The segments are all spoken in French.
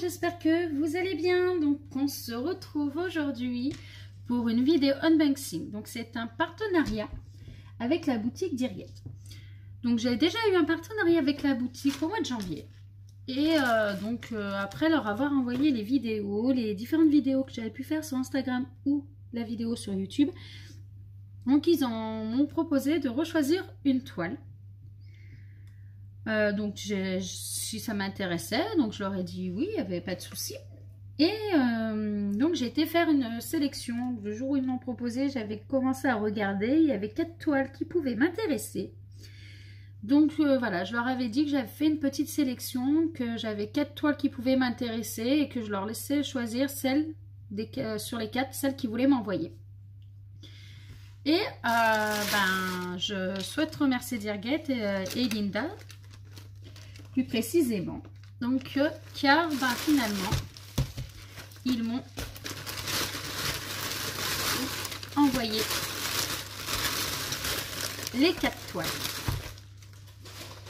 j'espère que vous allez bien. Donc on se retrouve aujourd'hui pour une vidéo unboxing. Donc c'est un partenariat avec la boutique d'Irguet. Donc j'ai déjà eu un partenariat avec la boutique au mois de janvier. Et après leur avoir envoyé les vidéos, les différentes vidéos que j'avais pu faire sur Instagram ou la vidéo sur YouTube, donc ils m'ont proposé de rechoisir une toile. Donc si ça m'intéressait, donc je leur ai dit oui, il n'y avait pas de souci. Et donc j'ai été faire une sélection. Le jour où ils m'ont proposé, j'avais commencé à regarder, il y avait 4 toiles qui pouvaient m'intéresser. Donc voilà, je leur avais dit que j'avais fait une petite sélection, que j'avais 4 toiles qui pouvaient m'intéresser et que je leur laissais choisir celles sur les 4, celles qui voulaient m'envoyer. Et je souhaite remercier Dirguet et Linda, plus précisément. Donc car finalement, ils m'ont envoyé les 4 toiles.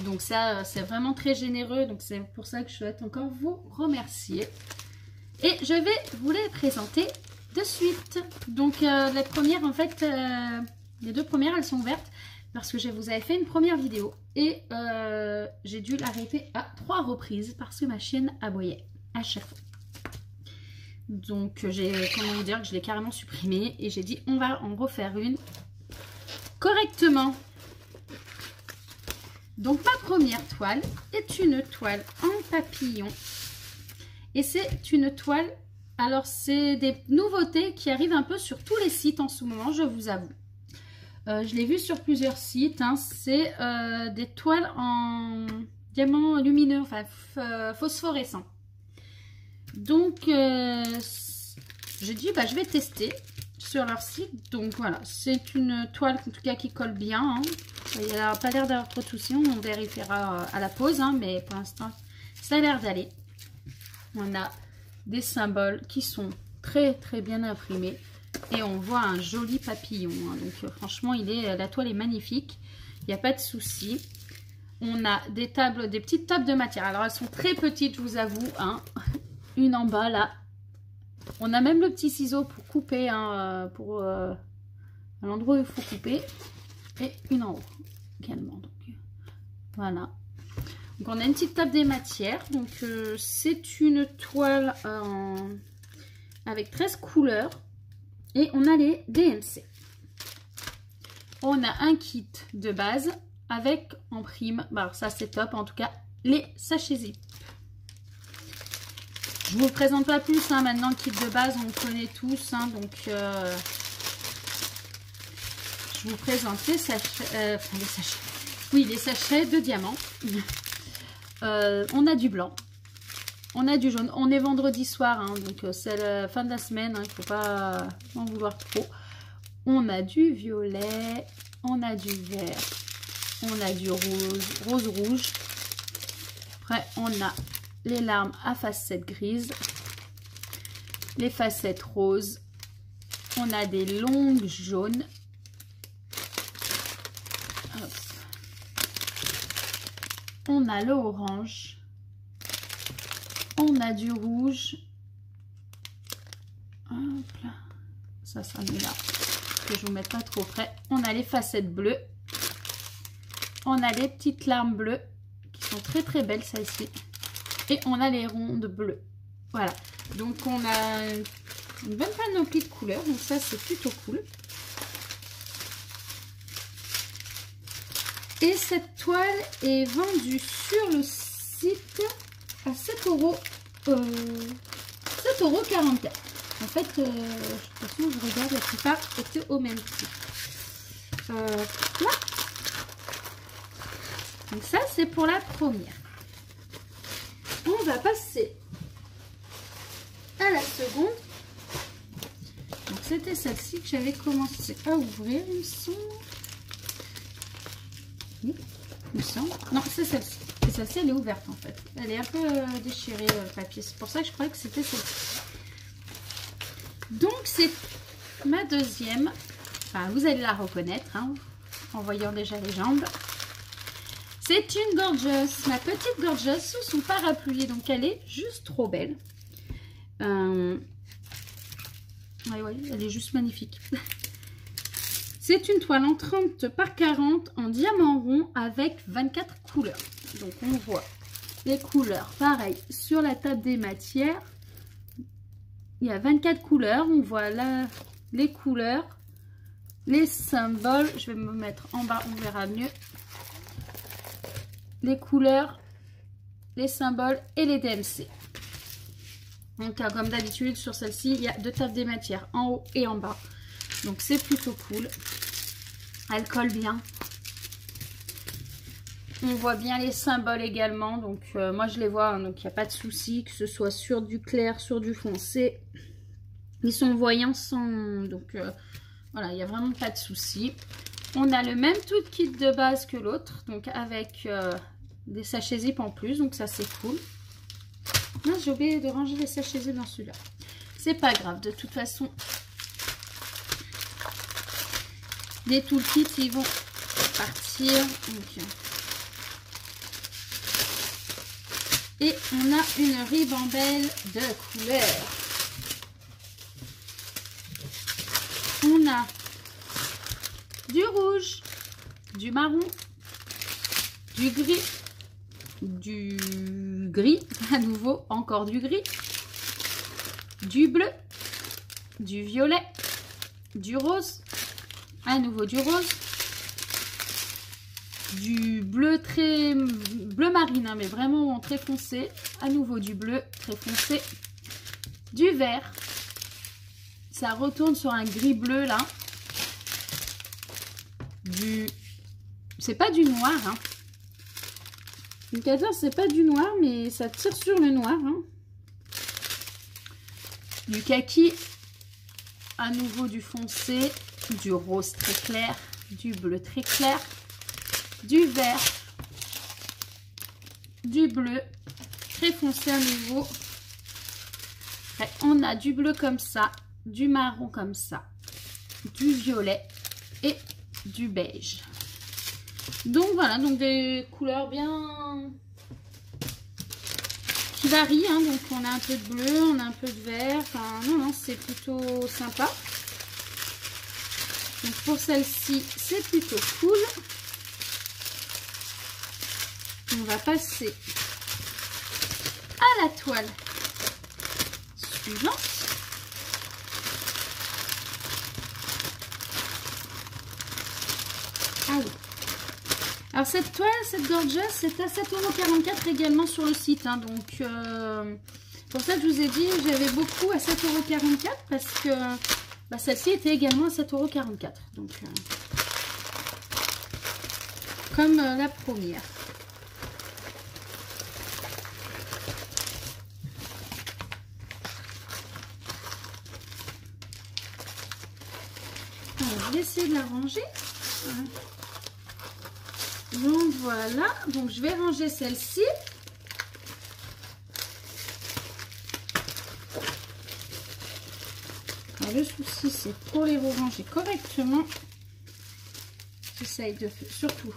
Donc ça, c'est vraiment très généreux. Donc c'est pour ça que je souhaite encore vous remercier. Et je vais vous les présenter de suite. Donc les premières, en fait, les 2 premières, elles sont ouvertes parce que je vous avais fait une première vidéo. Et j'ai dû l'arrêter à 3 reprises parce que ma chienne aboyait à chaque fois. Donc comment vous dire, que je l'ai carrément supprimée et j'ai dit on va en refaire une correctement. Donc ma première toile est une toile en papillon. Et c'est une toile, alors c'est des nouveautés qui arrivent un peu sur tous les sites en ce moment, je vous avoue. Je l'ai vu sur plusieurs sites, hein. C'est des toiles en diamant lumineux, enfin phosphorescent. Donc j'ai dit je vais tester sur leur site. Donc voilà, c'est une toile en tout cas qui colle bien, hein. Il n'a pas l'air d'avoir trop de soucis, on vérifiera à la pause, hein, mais pour l'instant ça a l'air d'aller. On a des symboles qui sont très très bien imprimés et on voit un joli papillon, hein. Donc franchement la toile est magnifique, il n'y a pas de souci. On a des petites tables de matière, alors elles sont très petites, je vous avoue, hein. Une en bas là, on a même le petit ciseau pour couper, hein, pour l'endroit où il faut couper, et une en haut également. Donc voilà. Donc on a une petite table des matières. Donc c'est une toile avec 13 couleurs. Et on a les DMC. On a un kit de base avec en prime, ça c'est top en tout cas, les sachets zip. Je vous le présente pas plus, hein, maintenant le kit de base on le connaît tous, hein, donc je vous présente les sachets, les sachets de diamants. On a du blanc, on a du jaune, on est vendredi soir, hein, donc c'est la fin de la semaine, il ne faut pas en vouloir trop. On a du violet, on a du vert, on a du rose rouge. Après on a les larmes à facettes grises, les facettes roses, on a des longues jaunes. Hop. On a le orange, on a du rouge, hop là, ça sera mis là, que je vous mette pas trop près. On a les facettes bleues, on a les petites larmes bleues qui sont très très belles celles-ci, et on a les rondes bleues. Voilà, donc on a une bonne panoplie de couleurs, donc ça c'est plutôt cool. Et cette toile est vendue sur le site à 7,44 €. En fait, de toute façon, je regarde, la plupart étaient au même prix. Là. Donc ça, c'est pour la première. On va passer à la seconde. Donc c'était celle-ci que j'avais commencé à ouvrir, il me semble. Il me semble. Non, c'est celle-ci. Et celle-ci, elle est ouverte en fait. Elle est un peu déchirée, le papier. C'est pour ça que je croyais que c'était celle-ci. Donc, c'est ma deuxième. Enfin, vous allez la reconnaître, hein, en voyant déjà les jambes. C'est une gorgeous, ma petite gorgeous sous son parapluie. Donc elle est juste trop belle. Ouais, elle est juste magnifique. C'est une toile en 30 par 40 en diamant rond avec 24 couleurs. Donc on voit les couleurs, pareil, sur la table des matières. Il y a 24 couleurs. On voit là les couleurs, les symboles. Je vais me mettre en bas, on verra mieux. Les couleurs, les symboles et les DMC. Donc comme d'habitude sur celle-ci, il y a deux tables des matières en haut et en bas. Donc c'est plutôt cool. Elle colle bien. On voit bien les symboles également. Donc moi je les vois, hein, donc il n'y a pas de souci que ce soit sur du clair, sur du foncé. Ils sont voyants sans... Donc voilà, il n'y a vraiment pas de souci. On a le même tout kit de base que l'autre. Donc avec des sachets zip en plus. Donc ça c'est cool. J'ai oublié de ranger les sachets zip dans celui-là. C'est pas grave, de toute façon. Les toolkits, ils vont partir. Donc, et on a une ribambelle de couleurs. On a du rouge, du marron, du gris, à nouveau, encore du gris, du bleu, du violet, du rose, à nouveau du rose, du bleu très bleu marine, hein, mais vraiment très foncé, à nouveau du bleu très foncé, du vert, ça retourne sur un gris bleu là, c'est pas du noir, hein. C'est pas du noir, mais ça tire sur le noir, hein. Du kaki, à nouveau du foncé, du rose très clair, du bleu très clair, du vert, du bleu très foncé à nouveau. Après, on a du bleu comme ça, du marron comme ça, du violet et du beige. Donc voilà, donc des couleurs bien qui varient, hein. Donc on a un peu de bleu, on a un peu de vert, enfin non, c'est plutôt sympa. Donc pour celle-ci, c'est plutôt cool. On va passer à la toile suivante. Ah oui. Alors cette toile, cette gorgeous, c'est à 7,44 € également sur le site, hein. Donc pour ça que je vous ai dit, j'avais beaucoup à 7,44 € parce que celle-ci était également à 7,44 €. Donc comme la première. Alors, je vais essayer de la ranger. Voilà. Donc voilà, donc je vais ranger celle-ci. Le souci, c'est pour les ranger correctement. J'essaye de surtout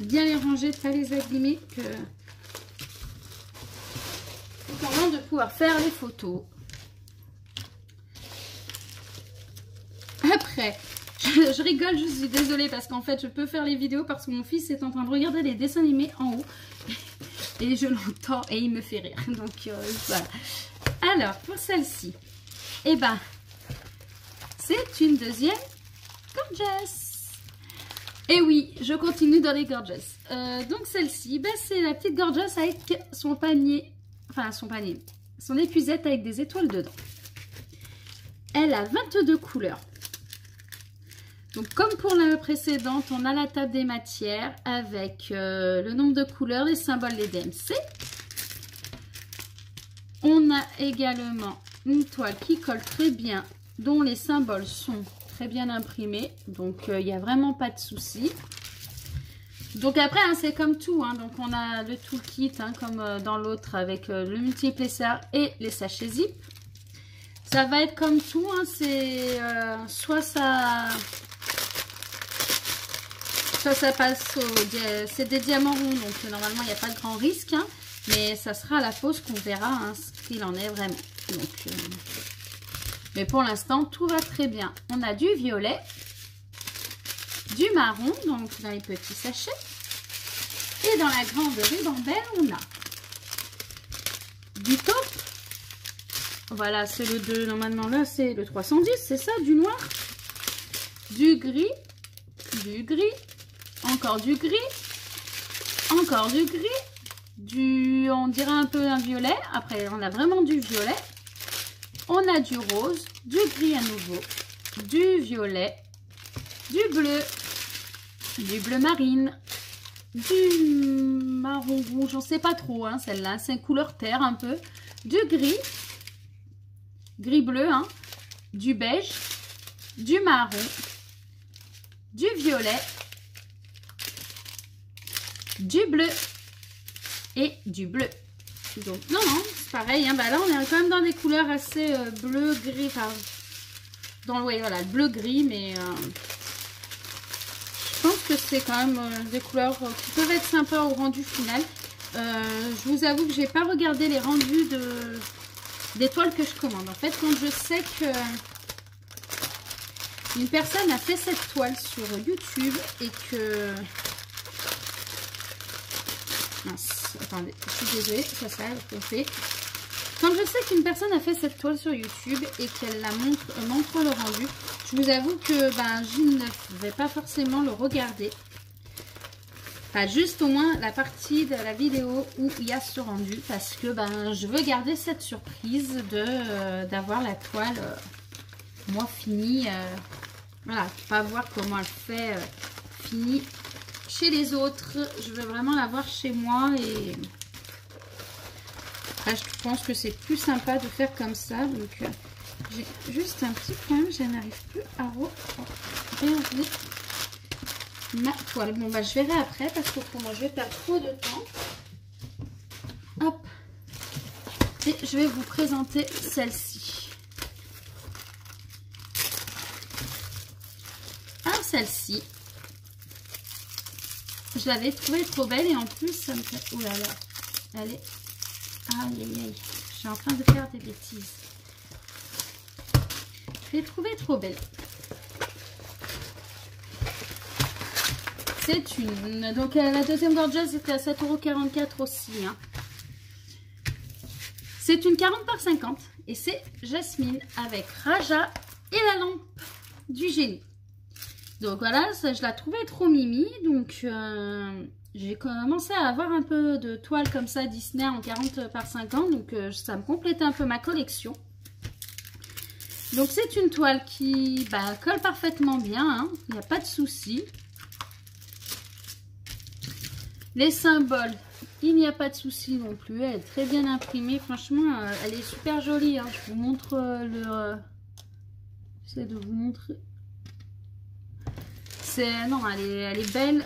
bien les ranger, de ne pas les abîmer, avant de pouvoir faire les photos. Après, je rigole, je suis désolée parce qu'en fait je peux faire les vidéos parce que mon fils est en train de regarder les dessins animés en haut et je l'entends et il me fait rire. Donc voilà. Alors pour celle-ci, eh ben c'est une deuxième gorgeous. Et oui, je continue dans les gorgeous. Donc celle-ci, c'est la petite gorgeous avec son panier, son épuisette avec des étoiles dedans. Elle a 22 couleurs. Donc comme pour la précédente, on a la table des matières avec le nombre de couleurs, les symboles, les DMC. On a également une toile qui colle très bien, dont les symboles sont très bien imprimés. Donc il n'y a vraiment pas de souci. Donc après, hein, c'est comme tout. Hein, donc on a le toolkit, hein, comme dans l'autre, avec le multi-épaisseur et les sachets zip. Ça va être comme tout. Hein, c'est soit ça... Ça passe c'est des diamants ronds, donc normalement il n'y a pas de grand risque, hein, mais ça sera à la pause qu'on verra hein, ce qu'il en est vraiment. Donc, mais pour l'instant, tout va très bien. On a du violet, du marron, donc dans les petits sachets, et dans la grande ribambelle, on a du taupe. Voilà, c'est le 2, normalement là c'est le 310, c'est ça, du noir, du gris, encore du gris, on dirait un peu un violet. Après on a vraiment du violet, on a du rose, du gris à nouveau, du violet, du bleu marine, du marron rouge, on sait pas trop hein, celle-là, c'est une couleur terre un peu, du gris bleu, hein, du beige, du marron, du violet, du bleu et du bleu. Donc non, c'est pareil, hein, bah là on est quand même dans des couleurs assez bleu, gris, enfin dans ouais, voilà, bleu gris, mais je pense que c'est quand même des couleurs qui peuvent être sympas au rendu final. Je vous avoue que j'ai pas regardé les rendus des toiles que je commande. En fait, quand je sais que une personne a fait cette toile sur YouTube et que... Mince, attendez, je suis désolée, ça a fait. Quand je sais qu'une personne a fait cette toile sur YouTube et qu'elle la montre le rendu, je vous avoue que ben, je ne vais pas forcément le regarder. Enfin, juste au moins la partie de la vidéo où il y a ce rendu, parce que ben, je veux garder cette surprise d'avoir la toile moi finie. Voilà, pas voir comment elle fait finie chez les autres. Je veux vraiment la voir chez moi et là, je pense que c'est plus sympa de faire comme ça. Donc j'ai juste un petit problème, je n'arrive plus à regarder ma toile. Bon bah je verrai après parce qu'autrement je vais perdre trop de temps. Hop. Et je vais vous présenter celle-ci. Alors celle-ci, je l'avais trouvée trop belle et en plus ça me fait... Oh là là, elle est... Aïe aïe aïe, je suis en train de faire des bêtises. Je l'ai trouvée trop belle. C'est une... Donc la deuxième gorgeuse était à 7,44 € aussi. Hein. C'est une 40 par 50 et c'est Jasmine avec Raja et la lampe du génie. Donc voilà, ça, je la trouvais trop mimi. Donc j'ai commencé à avoir un peu de toile comme ça Disney en 40 par 50. Donc ça me complétait un peu ma collection. Donc c'est une toile qui colle parfaitement bien. Hein. Il n'y a pas de souci. Les symboles, il n'y a pas de souci non plus. Elle est très bien imprimée. Franchement, elle est super jolie. Hein. Je vous montre j'essaie de vous montrer. Non, elle est belle.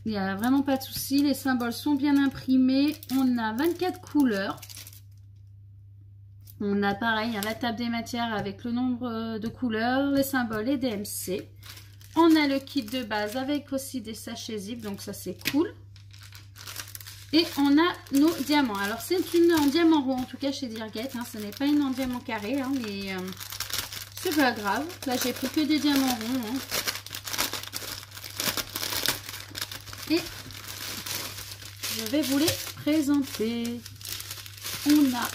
Il n'y a vraiment pas de souci. Les symboles sont bien imprimés. On a 24 couleurs. On a pareil, la table des matières avec le nombre de couleurs, les symboles et DMC. On a le kit de base avec aussi des sachets zip, donc ça c'est cool. Et on a nos diamants. Alors c'est une en diamant rond, en tout cas chez Dirgate. Hein, ce n'est pas une en diamant carré, hein, mais c'est pas grave. Là j'ai pris que des diamants ronds. Hein. Et je vais vous les présenter. On a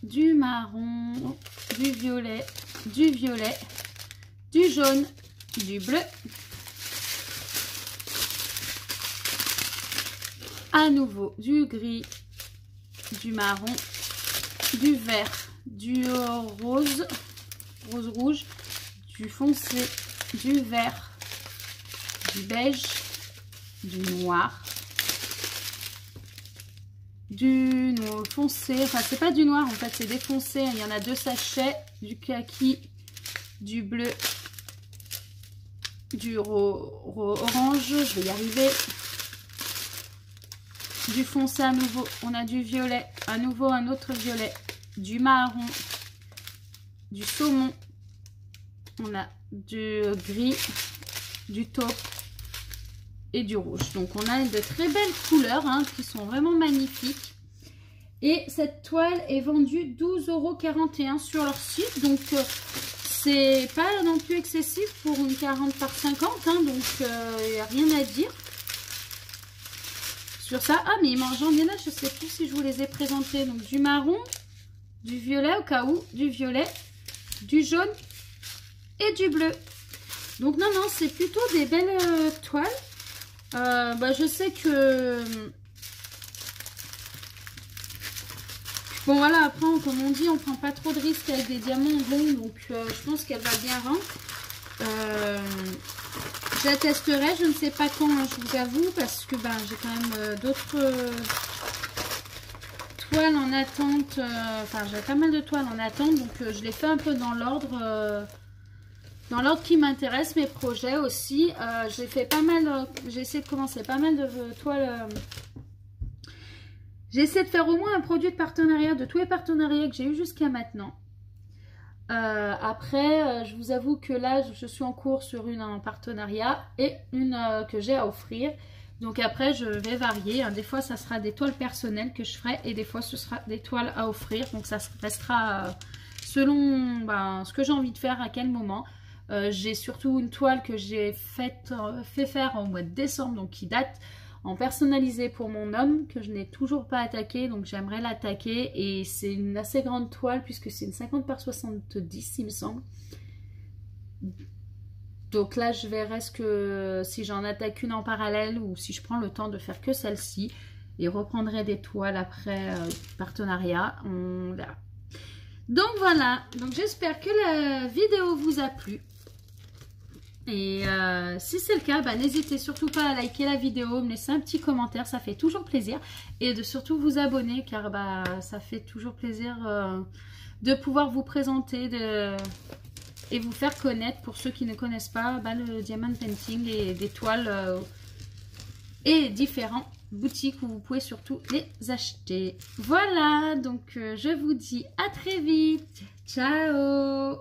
du marron, du violet, du jaune, du bleu, à nouveau du gris, du marron, du vert, du rose, rouge, du foncé, du vert, du beige, du noir, du foncé, enfin c'est pas du noir en fait, c'est des foncés, il y en a 2 sachets, du kaki, du bleu, du orange, je vais y arriver, du foncé à nouveau, on a du violet, à nouveau un autre violet, du marron, du saumon, on a du gris, du taupe et du rouge. Donc on a de très belles couleurs hein, qui sont vraiment magnifiques. Et cette toile est vendue 12,41 € sur leur site. Donc c'est pas non plus excessif pour une 40 par 50. Hein, donc il n'y a rien à dire sur ça. Ah mais j'en ai là, je sais plus si je vous les ai présentés. Donc du marron, du violet au cas où, du violet, du jaune et du bleu. Donc non, c'est plutôt des belles toiles. Je sais que... Bon voilà, après, comme on dit, on prend pas trop de risques avec des diamants ronds. Donc je pense qu'elle va bien rendre. Je la testerai, je ne sais pas quand, hein, je vous avoue, parce que j'ai quand même d'autres... toiles en attente, j'ai pas mal de toiles en attente, donc je les fais un peu dans l'ordre qui m'intéresse, mes projets aussi. J'ai fait pas mal, j'ai essayé de commencer pas mal de toiles. J'ai essayé de faire au moins un produit de partenariat de tous les partenariats que j'ai eu jusqu'à maintenant. Après, je vous avoue que là, je suis en cours sur une en partenariat et une que j'ai à offrir. Donc après, je vais varier. Des fois, ça sera des toiles personnelles que je ferai et des fois, ce sera des toiles à offrir. Donc ça restera selon ce que j'ai envie de faire à quel moment. J'ai surtout une toile que j'ai fait faire au mois de décembre, donc qui date en personnalisé pour mon homme, que je n'ai toujours pas attaqué. Donc j'aimerais l'attaquer et c'est une assez grande toile puisque c'est une 50 par 70, il me semble. Donc là, je verrai si j'en attaque une en parallèle ou si je prends le temps de faire que celle-ci. Et reprendrai des toiles après partenariat. On verra. Donc voilà. Donc j'espère que la vidéo vous a plu. Et si c'est le cas, n'hésitez surtout pas à liker la vidéo, me laisser un petit commentaire, ça fait toujours plaisir. Et de surtout vous abonner car ça fait toujours plaisir de pouvoir vous présenter et vous faire connaître pour ceux qui ne connaissent pas le diamond painting et des toiles et différentes boutiques où vous pouvez surtout les acheter. Voilà, donc je vous dis à très vite. Ciao!